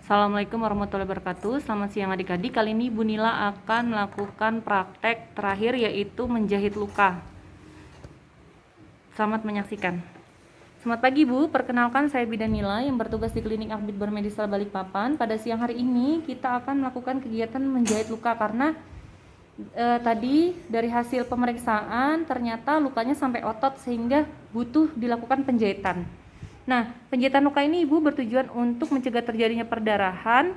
Assalamualaikum warahmatullahi wabarakatuh. Selamat siang adik-adik. Kali ini Bu Nila akan melakukan praktek terakhir, yaitu menjahit luka. Selamat menyaksikan. Selamat pagi Bu, perkenalkan saya Bidan Nila yang bertugas di Klinik Akbar Medisal Balikpapan. Pada siang hari ini kita akan melakukan kegiatan menjahit luka karena tadi dari hasil pemeriksaan ternyata lukanya sampai otot sehingga butuh dilakukan penjahitan. Nah, penjahitan luka ini Ibu bertujuan untuk mencegah terjadinya perdarahan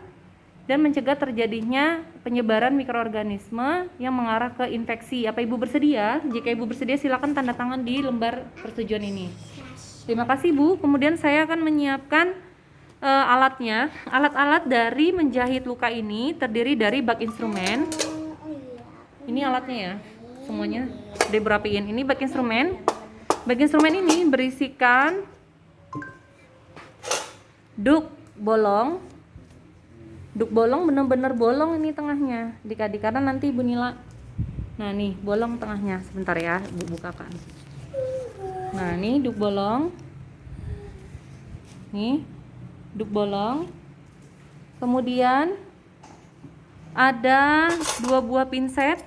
dan mencegah terjadinya penyebaran mikroorganisme yang mengarah ke infeksi. Apa Ibu bersedia? Jika Ibu bersedia silakan tanda tangan di lembar persetujuan ini. Terima kasih Bu. Kemudian saya akan menyiapkan alatnya. Alat-alat dari menjahit luka ini terdiri dari bak instrumen. Ini alatnya ya, semuanya diberapiin. Ini bak instrumen. Bak instrumen ini berisikan duk bolong bener-bener bolong ini tengahnya adik-adik, karena nanti Ibu Nila, nah nih bolong tengahnya, sebentar ya Ibu bukakan. Nah ini duk bolong, nih duk bolong, kemudian ada 2 buah pinset,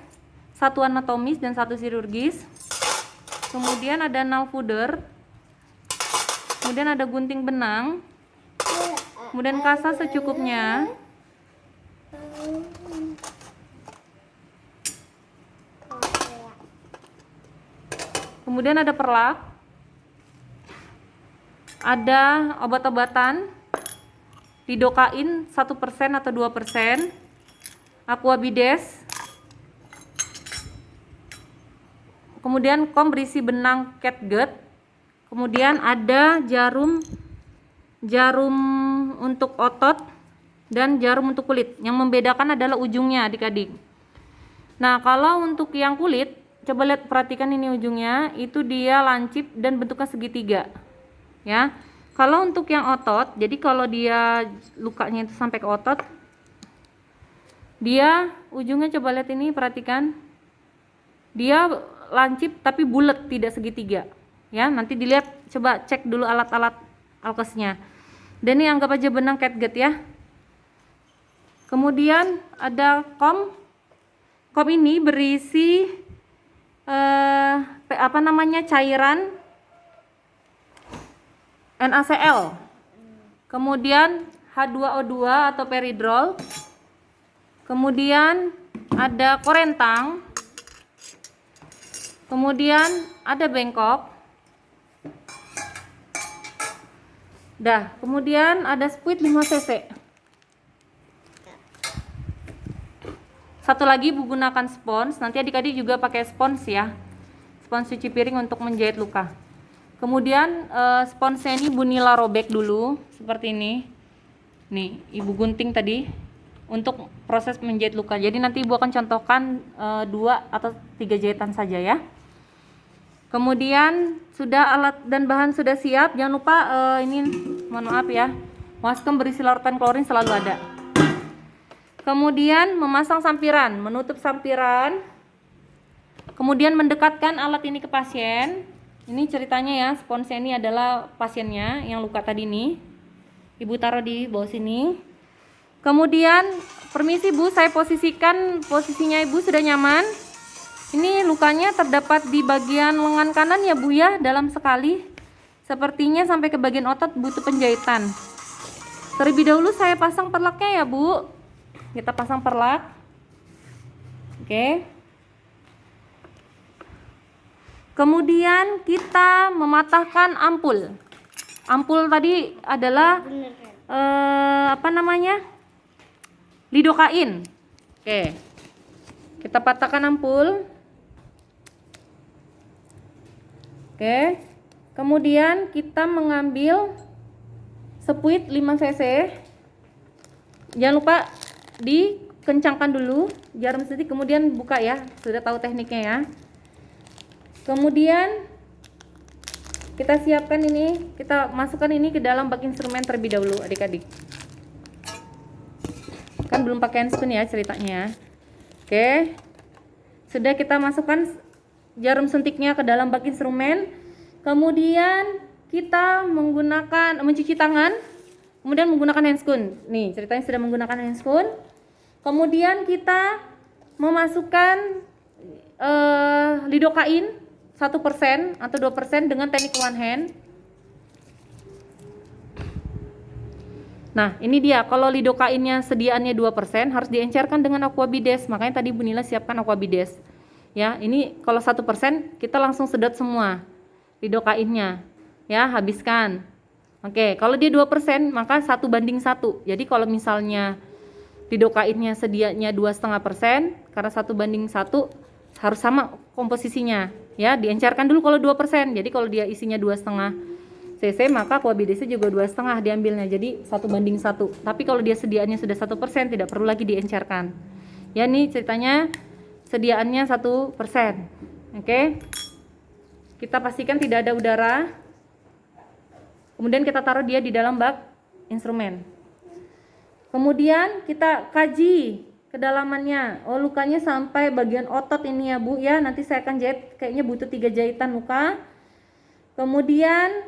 satu anatomis dan satu chirurgis, kemudian ada nail fooder, kemudian ada gunting benang, kemudian kasa secukupnya, kemudian ada perlak, ada obat-obatan, lidocain 1% atau 2%, aquabides, kemudian kom berisi benang catgut, kemudian ada jarum untuk otot dan jarum untuk kulit. Yang membedakan adalah ujungnya adik-adik. Nah, kalau untuk yang kulit, coba lihat, perhatikan ini ujungnya, itu dia lancip dan bentuknya segitiga. Ya. Kalau untuk yang otot, jadi kalau dia lukanya itu sampai ke otot, dia ujungnya, coba lihat ini, perhatikan. Dia lancip tapi bulat, tidak segitiga. Ya, nanti dilihat, coba cek dulu alat-alat alkesnya. Dan ini anggap aja benang catgut ya. Kemudian ada kom. Kom ini berisi cairan NaCl. Kemudian H2O2 atau peridrol. Kemudian ada korentang. Kemudian ada bengkok. Kemudian ada spuit 5 cc. Satu lagi Bu gunakan spons. Nanti adik-adik juga pakai spons ya. Spons cuci piring untuk menjahit luka. Kemudian sponsnya ini Bu Nila robek dulu seperti ini. Nih, Ibu gunting tadi untuk proses menjahit luka. Jadi nanti Ibu akan contohkan 2 atau 3 jahitan saja ya. Kemudian sudah alat dan bahan sudah siap. Jangan lupa ini, mohon maaf ya, waskem berisi larutan klorin selalu ada. Kemudian memasang sampiran, menutup sampiran. Kemudian mendekatkan alat ini ke pasien. Ini ceritanya ya, sponsnya ini adalah pasiennya yang luka tadi nih. Ibu taruh di bawah sini. Kemudian, permisi Bu, saya posisikan, posisinya Ibu sudah nyaman. Ini lukanya terdapat di bagian lengan kanan ya Bu ya, dalam sekali. Sepertinya sampai ke bagian otot butuh penjahitan. Terlebih dahulu saya pasang perlaknya ya Bu. Kita pasang perlak. Oke. Kemudian kita mematahkan ampul. Ampul tadi adalah lidocain. Oke. Kita patahkan ampul. Oke. Kemudian kita mengambil spuit 5 cc. Jangan lupa dikencangkan dulu jarum suntik, kemudian buka ya. Sudah tahu tekniknya ya. Kemudian kita siapkan ini, kita masukkan ini ke dalam bak instrumen terlebih dahulu adik-adik. Kan belum pakai handspoon ya ceritanya. Oke. Sudah kita masukkan jarum suntiknya ke dalam bak instrumen. Kemudian kita menggunakan mencuci tangan Kemudian menggunakan handscoon. Nih, ceritanya sudah menggunakan handscoon. Kemudian kita memasukkan lidocain 1% atau 2% dengan teknik one hand. Nah, ini dia. Kalau lidocainnya sediaannya 2% harus diencerkan dengan aquabides. Makanya tadi Bu Nila siapkan aquabides. Ya, ini kalau 1% kita langsung sedot semua lidocainnya. Ya, habiskan. Oke, kalau dia 2% maka 1:1. Jadi kalau misalnya lidocainnya sedianya 2,5%, karena 1:1 harus sama komposisinya. Ya, diencerkan dulu kalau 2%. Jadi kalau dia isinya 2,5 cc maka aquabidesnya juga 2,5 diambilnya. Jadi 1:1. Tapi kalau dia sediaannya sudah 1% tidak perlu lagi diencerkan. Ya, nih ceritanya sediaannya 1%. Oke. Kita pastikan tidak ada udara. Kemudian kita taruh dia di dalam bak instrumen. Kemudian kita kaji kedalamannya. Oh, lukanya sampai bagian otot ini ya Bu ya. Nanti saya akan jahit, kayaknya butuh 3 jahitan luka. Kemudian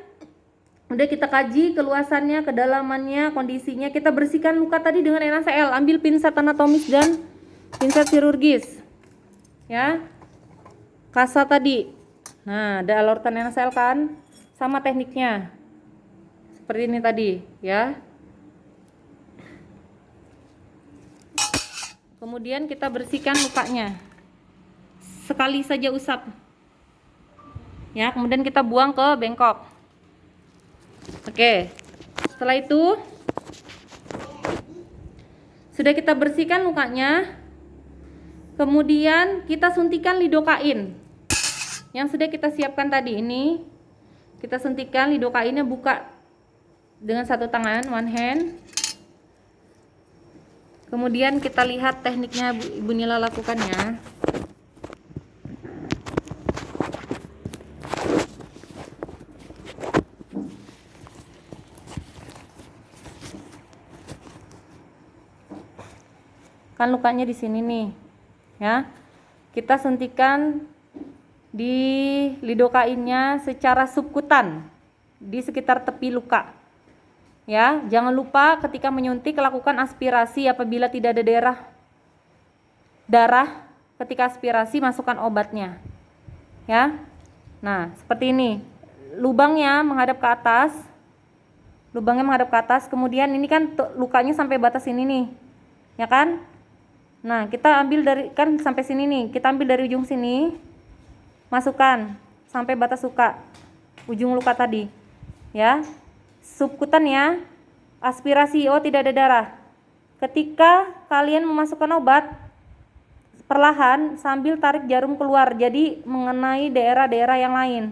udah kita kaji keluasannya, kedalamannya, kondisinya. Kita bersihkan luka tadi dengan NaCl. Ambil pinset anatomis dan pinset chirurgis. Ya. Kasa tadi. Nah, ada aorta NaCl kan? Sama tekniknya. Seperti ini tadi, ya. Kemudian kita bersihkan lukanya. Sekali saja usap. Ya, kemudian kita buang ke bengkok. Oke. Setelah itu sudah kita bersihkan lukanya. Kemudian kita suntikan lidocain. Yang sudah kita siapkan tadi ini. Kita suntikan lidocainnya, buka dengan satu tangan, one hand. Kemudian kita lihat tekniknya Ibu Nila lakukan ya. Kan lukanya di sini nih. Ya. Kita suntikan di lidocainnya secara subkutan di sekitar tepi luka. Ya, jangan lupa ketika menyuntik lakukan aspirasi. Apabila tidak ada darah ketika aspirasi masukkan obatnya. Ya. Nah, seperti ini. Lubangnya menghadap ke atas. Lubangnya menghadap ke atas. Kemudian ini kan lukanya sampai batas ini nih. Ya kan? Nah, kita ambil dari, kan sampai sini nih. Kita ambil dari ujung sini. Masukkan sampai batas luka. Ujung luka tadi. Ya. Subkutan ya, aspirasi. Oh, tidak ada darah. Ketika kalian memasukkan obat, perlahan sambil tarik jarum keluar, jadi mengenai daerah-daerah yang lain.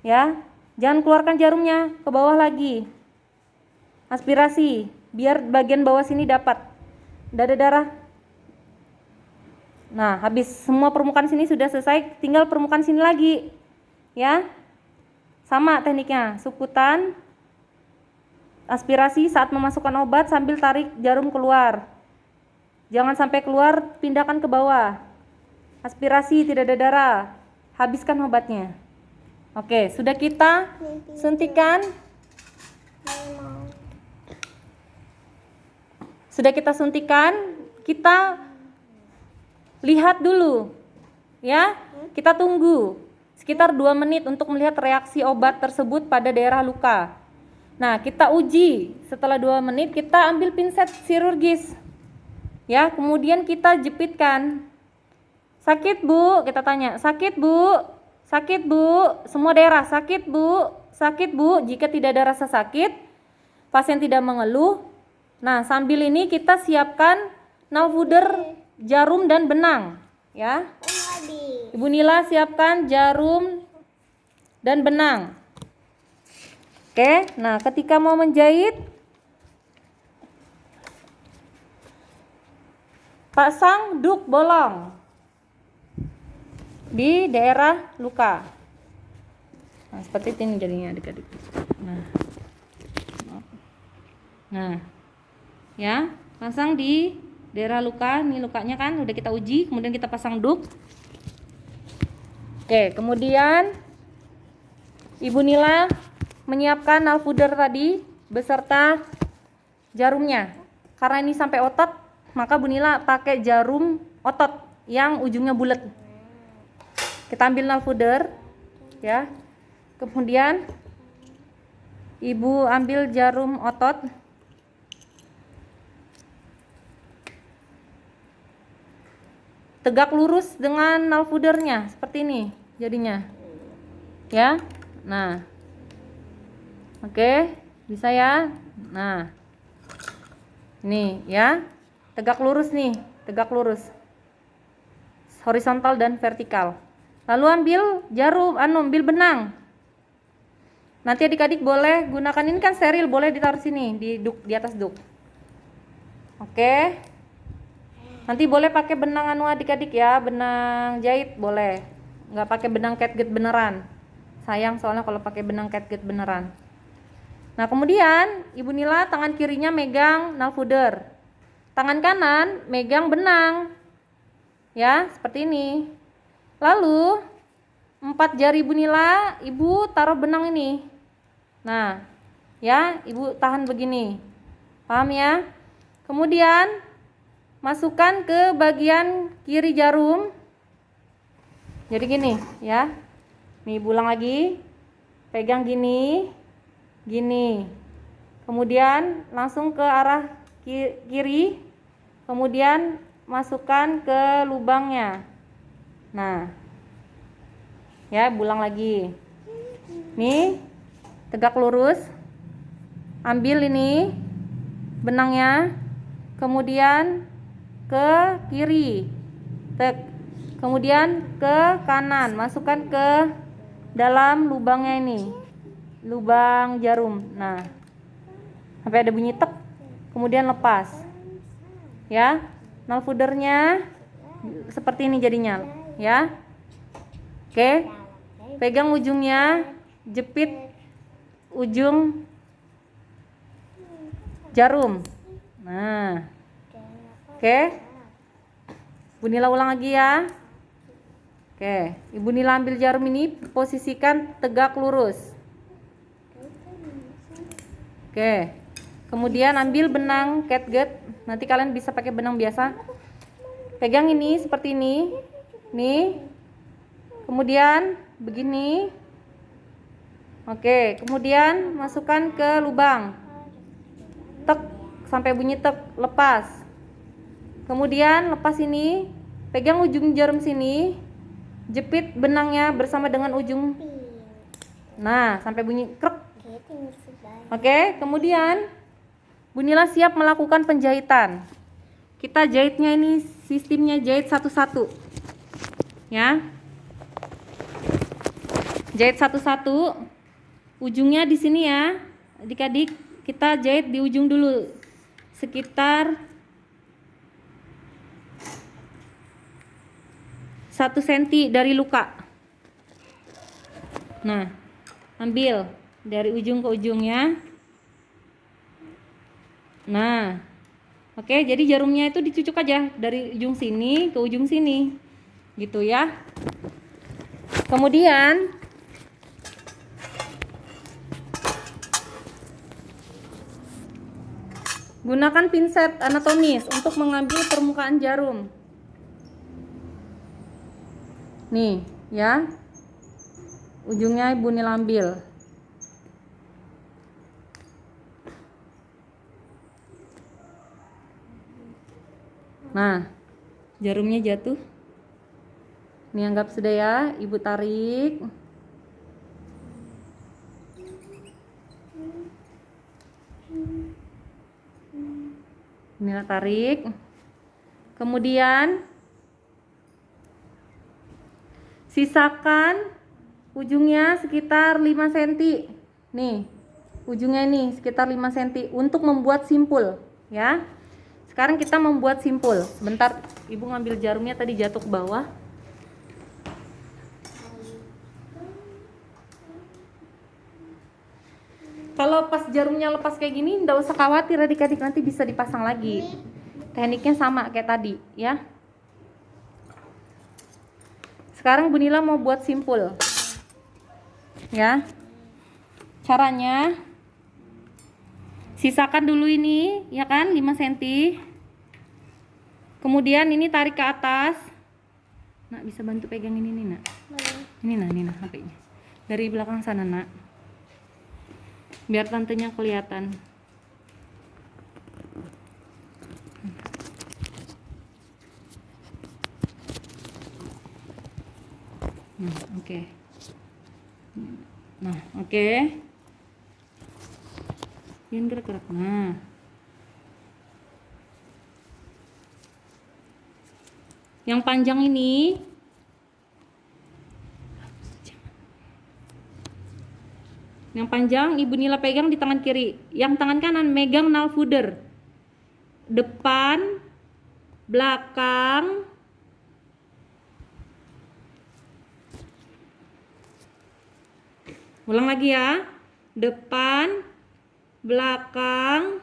Ya, jangan keluarkan jarumnya ke bawah lagi. Aspirasi, biar bagian bawah sini dapat. Tidak ada darah. Nah, habis semua permukaan sini sudah selesai, tinggal permukaan sini lagi. Ya, sama tekniknya, subkutan. Aspirasi saat memasukkan obat sambil tarik jarum keluar. Jangan sampai keluar, pindahkan ke bawah. Aspirasi, tidak ada darah. Habiskan obatnya. Oke, sudah kita suntikan. Sudah kita suntikan, kita lihat dulu. Ya, kita tunggu sekitar 2 menit untuk melihat reaksi obat tersebut pada daerah luka. Nah, kita uji. Setelah 2 menit kita ambil pinset chirurgis. Ya, kemudian kita jepitkan. Sakit, Bu? Kita tanya. Sakit, Bu? Sakit, Bu? Semua daerah sakit, Bu? Sakit, Bu? Jika tidak ada rasa sakit, pasien tidak mengeluh. Nah, sambil ini kita siapkan nalfuder, jarum dan benang, ya. Ibu Nila siapkan jarum dan benang. Oke, nah ketika mau menjahit, pasang duk bolong di daerah luka. Nah, seperti ini jadinya adik-adik. Nah, ya, pasang di daerah luka. Nih lukanya kan udah kita uji, kemudian kita pasang duk. Oke, kemudian Ibu Nila menyiapkan nalfuder tadi beserta jarumnya. Karena ini sampai otot, maka Bu Nila pakai jarum otot yang ujungnya bulat. Kita ambil nalfuder ya. Kemudian Ibu ambil jarum otot. Tegak lurus dengan nalfudernya seperti ini jadinya. Ya. Nah. Oke, bisa ya. Nah. Nih ya. Tegak lurus nih, tegak lurus. Horizontal dan vertikal. Lalu ambil jarum, ambil benang. Nanti adik-adik boleh gunakan, ini kan steril, boleh ditaruh sini di atas duk. Oke. Nanti boleh pakai benang adik-adik ya, benang jahit boleh. Nggak pakai benang catgut beneran. Sayang soalnya kalau pakai benang catgut beneran. Nah, kemudian Ibu Nila tangan kirinya megang nalfuder. Tangan kanan megang benang. Ya, seperti ini. Lalu 4 jari Ibu Nila, Ibu taruh benang ini. Nah, ya, Ibu tahan begini. Paham ya? Kemudian masukkan ke bagian kiri jarum. Jadi gini, ya. Nih, Ibu ulang lagi. Pegang gini. Gini. Kemudian langsung ke arah kiri. Kemudian masukkan ke lubangnya. Nah. Ya, ulang lagi. Nih, tegak lurus. Ambil ini benangnya. Kemudian ke kiri. Kemudian ke kanan, masukkan ke dalam lubangnya ini. Lubang jarum. Nah. Sampai ada bunyi tek. Kemudian lepas. Ya. Nalfudernya seperti ini jadinya, ya. Oke. Pegang ujungnya, jepit ujung jarum. Nah. Oke. Ibu Nila ulang lagi ya. Oke, Ibu Nila ambil jarum ini, posisikan tegak lurus. Oke. Kemudian ambil benang catgut. Nanti kalian bisa pakai benang biasa. Pegang ini seperti ini. Nih. Kemudian begini. Oke, kemudian masukkan ke lubang. Tek sampai bunyi tek, lepas. Kemudian lepas ini, pegang ujung jarum sini, jepit benangnya bersama dengan ujung. Nah, sampai bunyi krek. Oke, kemudian Bu Nila siap melakukan penjahitan. Kita jahitnya ini sistemnya jahit satu-satu. Ya. Jahit satu-satu. Ujungnya di sini ya. Adik-adik, kita jahit di ujung dulu. Sekitar 1 cm dari luka. Nah, ambil dari ujung ke ujungnya. Nah, oke, jadi jarumnya itu dicucuk aja dari ujung sini ke ujung sini, gitu ya. Kemudian gunakan pinset anatomis untuk mengambil permukaan jarum. Nih, ya. Ujungnya Ibu Nila ambil. Nah, jarumnya jatuh. Ini anggap sudah ya, Ibu tarik. Nila tarik. Kemudian sisakan ujungnya sekitar 5 cm. Nih, ujungnya ini sekitar 5 cm untuk membuat simpul, ya. Sekarang kita membuat simpul. Sebentar, Ibu ngambil jarumnya tadi jatuh ke bawah. Kalau pas jarumnya lepas kayak gini, nggak usah khawatir adik-adik, nanti bisa dipasang lagi. Tekniknya sama kayak tadi, ya. Sekarang Bu Nila mau buat simpul. Ya. Caranya Sisakan dulu ini, ya kan, 5 cm. Kemudian ini tarik ke atas. Nak, bisa bantu pegang ini nih, Nak. Ini nah HP-nya. Dari belakang sana, Nak. Biar tantenya kelihatan. Nah, oke. Nah, oke. Jangan gerak-gerak. Nah. Yang panjang ini Ibu Nila pegang di tangan kiri. Yang tangan kanan megang nail fooder. Depan, belakang, ulang lagi ya. Depan, belakang,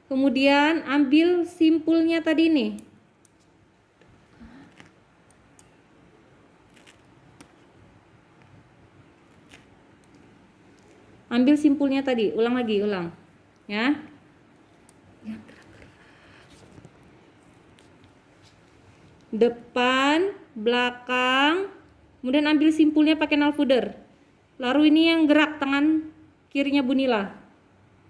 kemudian ambil simpulnya tadi nih. Ambil simpulnya tadi, ulang lagi, ulang. Ya. Depan, belakang, kemudian ambil simpulnya pakai nail fooder. Lalu ini yang gerak tangan kirinya Bu Nila.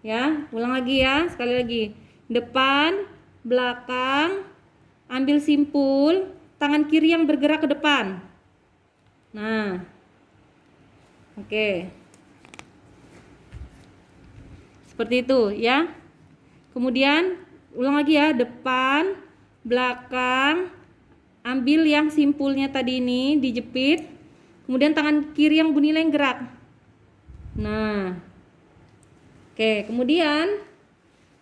Ya, ulang lagi ya, sekali lagi. Depan, belakang, ambil simpul, tangan kiri yang bergerak ke depan. Nah. Oke. Seperti itu ya. Kemudian ulang lagi ya, depan, belakang, ambil yang simpulnya tadi ini dijepit. Kemudian tangan kiri yang Bu Nila yang gerak. Nah. Oke, kemudian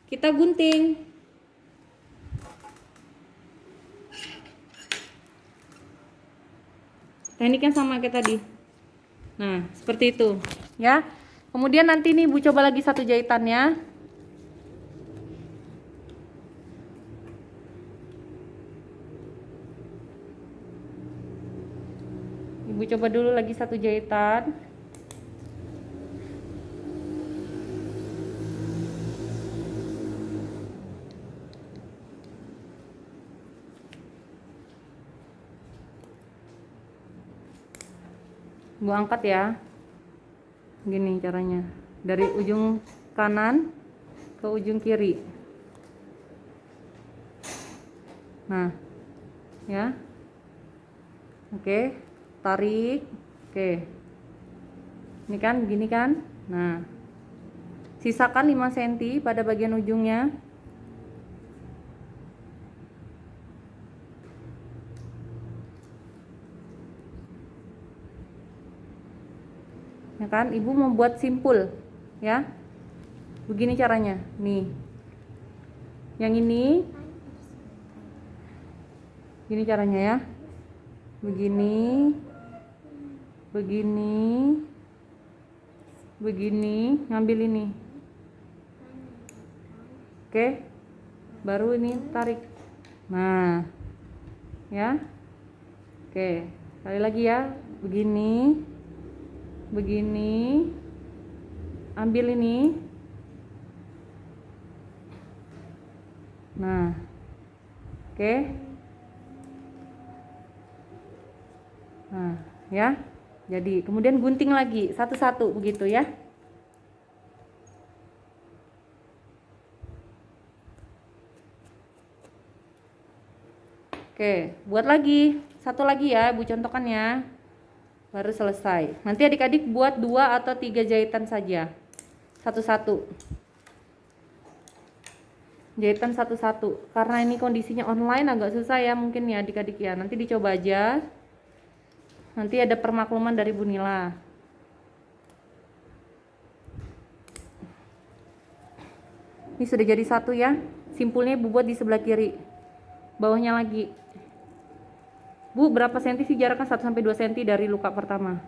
kita gunting. Tekniknya sama kayak tadi. Nah, seperti itu ya. Kemudian nanti nih Bu coba lagi satu jahitannya. Ibu coba dulu lagi satu jahitan. Ibu angkat ya. Gini caranya. Dari ujung kanan ke ujung kiri. Nah, ya. Oke, tarik. Oke. Ini kan gini kan? Nah. Sisakan 5 cm pada bagian ujungnya. Ya kan, Ibu membuat simpul ya. Begini caranya. Nih. Yang ini gini caranya ya. Begini. Begini. Begini, ngambil ini. Oke. Baru ini tarik. Nah. Ya. Oke, sekali lagi ya. Begini. Begini, ambil ini. Nah, oke. Nah, ya. Jadi kemudian gunting lagi satu-satu begitu ya. Oke, buat lagi satu lagi ya, Bu contohkan ya. Baru selesai. Nanti adik-adik buat 2 atau 3 jahitan saja. Satu-satu. Jahitan satu-satu. Karena ini kondisinya online agak susah ya mungkin ya adik-adik ya. Nanti dicoba aja. Nanti ada permakluman dari Bu Nila. Ini sudah jadi satu ya. Simpulnya Bu buat di sebelah kiri. Bawahnya lagi. Bu, berapa senti sih jaraknya 1-2 cm dari luka pertama?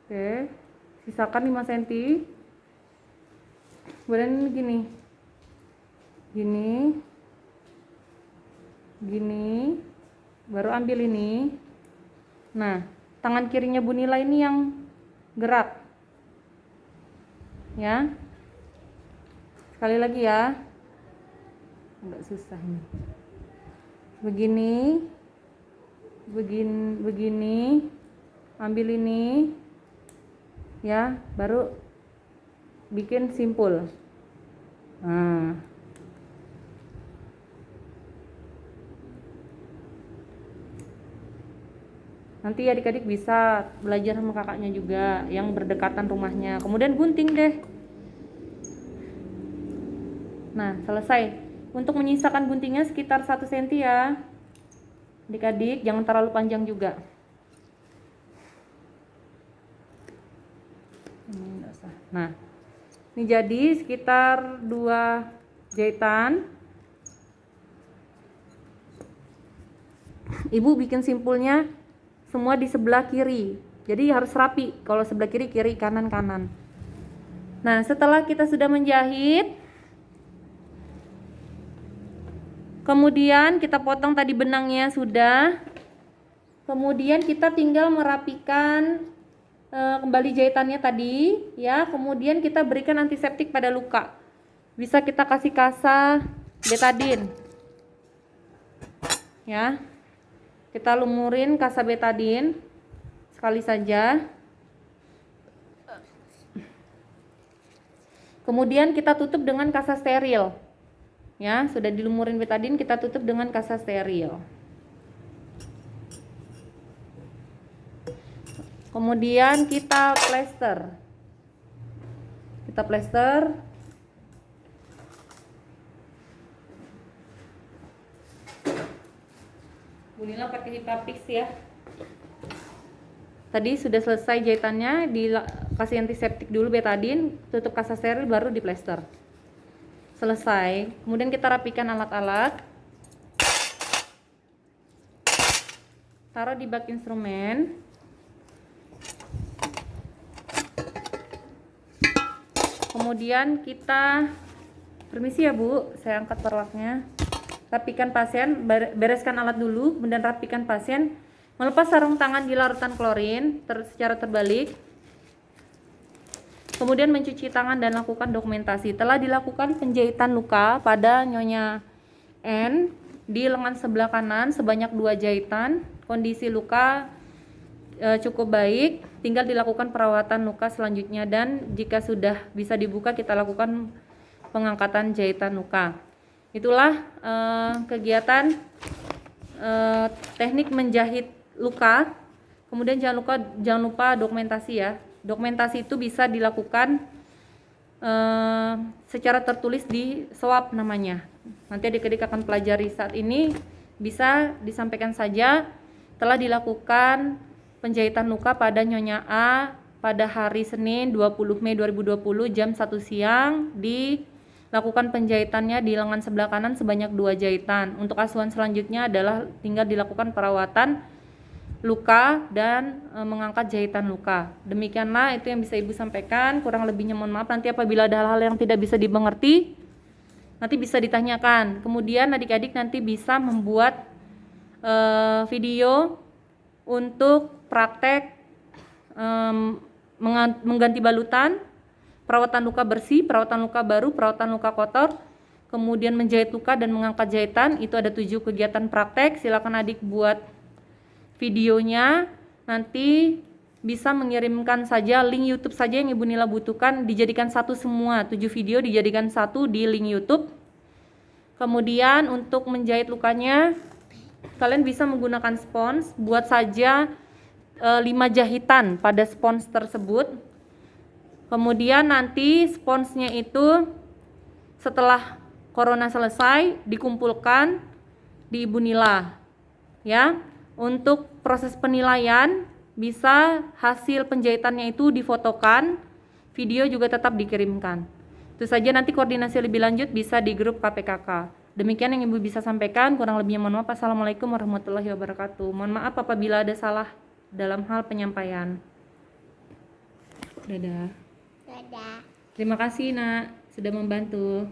Oke, sisakan 5 cm. Kemudian gini. Gini. Gini. baru ambil ini. Nah, tangan kirinya Bu Nila ini yang gerak ya. Sekali lagi ya, agak susah ini. Begini, begini, ambil ini ya, baru bikin simpul. Nah, nanti adik-adik bisa belajar sama kakaknya juga yang berdekatan rumahnya. Kemudian gunting deh. Nah, selesai. Untuk menyisakan guntingnya sekitar 1 cm ya adik-adik, jangan terlalu panjang juga. Nah, ini jadi sekitar 2 jahitan. Ibu bikin simpulnya semua di sebelah kiri, jadi harus rapi. Kalau sebelah kiri, kiri, kanan, kanan. Nah, setelah kita sudah menjahit, kemudian kita potong tadi benangnya sudah. Kemudian kita tinggal merapikan kembali jahitannya tadi ya. Kemudian kita berikan antiseptik pada luka. Bisa kita kasih kasa betadine ya. Kita lumurin kasa betadine sekali saja. Kemudian kita tutup dengan kasa steril. Ya, sudah dilumurin betadine, kita tutup dengan kasa steril. Kemudian kita plester. Kita plester. Bu Nila pakai Hipapix ya. Tadi sudah selesai jahitannya, dikasih antiseptik dulu betadine, tutup kasa steril, baru di plester. Selesai. Kemudian kita rapikan alat-alat, taruh di bak instrumen. Kemudian kita, permisi ya Bu, saya angkat perlaknya. Rapikan pasien, bereskan alat dulu, kemudian rapikan pasien. Melepas sarung tangan di larutan klorin secara terbalik. Kemudian mencuci tangan dan lakukan dokumentasi. Telah dilakukan penjahitan luka pada Nyonya N di lengan sebelah kanan sebanyak 2 jahitan. Kondisi luka cukup baik, tinggal dilakukan perawatan luka selanjutnya, dan jika sudah bisa dibuka kita lakukan pengangkatan jahitan luka. Itulah kegiatan teknik menjahit luka. Kemudian jangan lupa dokumentasi ya. Dokumentasi itu bisa dilakukan secara tertulis di swab namanya. Nanti adik-adik akan pelajari. Saat ini bisa disampaikan saja telah dilakukan penjahitan luka pada Nyonya A pada hari Senin 20 Mei 2020 jam 1 siang. Dilakukan penjahitannya di lengan sebelah kanan sebanyak 2 jahitan. Untuk asuhan selanjutnya adalah tinggal dilakukan perawatan luka dan mengangkat jahitan luka. Demikianlah itu yang bisa Ibu sampaikan. Kurang lebihnya mohon maaf. Nanti apabila ada hal-hal yang tidak bisa dimengerti, nanti bisa ditanyakan. Kemudian adik-adik nanti bisa membuat video untuk praktek mengganti balutan, perawatan luka bersih, perawatan luka baru, perawatan luka kotor, kemudian menjahit luka dan mengangkat jahitan. Itu ada 7 kegiatan praktek. Silakan adik buat videonya. Nanti bisa mengirimkan saja link YouTube saja yang Ibu Nila butuhkan, dijadikan satu semua. 7 video dijadikan satu di link YouTube. Kemudian untuk menjahit lukanya, kalian bisa menggunakan spons. Buat saja 5 jahitan pada spons tersebut. Kemudian nanti sponsnya itu setelah corona selesai dikumpulkan di Ibu Nila ya. Untuk proses penilaian bisa hasil penjahitannya itu difotokan, video juga tetap dikirimkan. Itu saja, nanti koordinasi lebih lanjut bisa di grup KPKK. Demikian yang Ibu bisa sampaikan, kurang lebihnya mohon maaf. Assalamualaikum warahmatullahi wabarakatuh. Mohon maaf apabila ada salah dalam hal penyampaian. Dadah. Dadah. Terima kasih Nak sudah membantu.